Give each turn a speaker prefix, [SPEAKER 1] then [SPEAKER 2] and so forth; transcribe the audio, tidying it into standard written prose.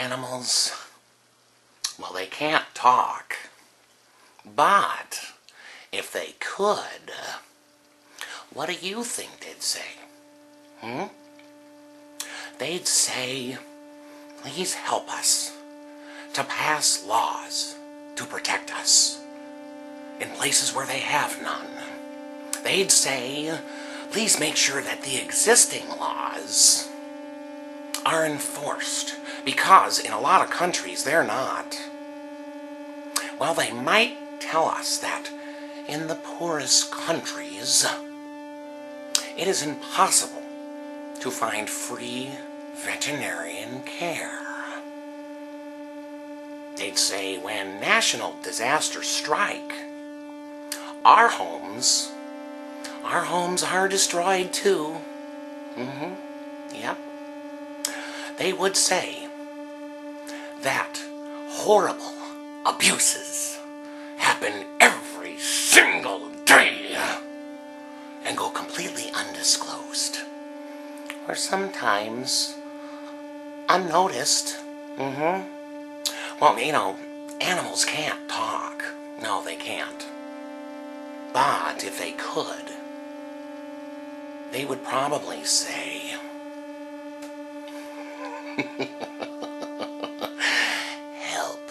[SPEAKER 1] animals, well, they can't talk. But if they could, what do you think they'd say? They'd say, please help us to pass laws to protect us in places where they have none. They'd say, please make sure that the existing laws are enforced, because in a lot of countries they're not. Well, they might tell us that in the poorest countries, it is impossible to find free veterinarian care. They'd say when national disasters strike, our homes are destroyed too. Yep. They would say that horrible abuses happen every single day and go completely undisclosed, or sometimes unnoticed. Well, you know, animals can't talk. No, they can't. But if they could, they would probably say, help.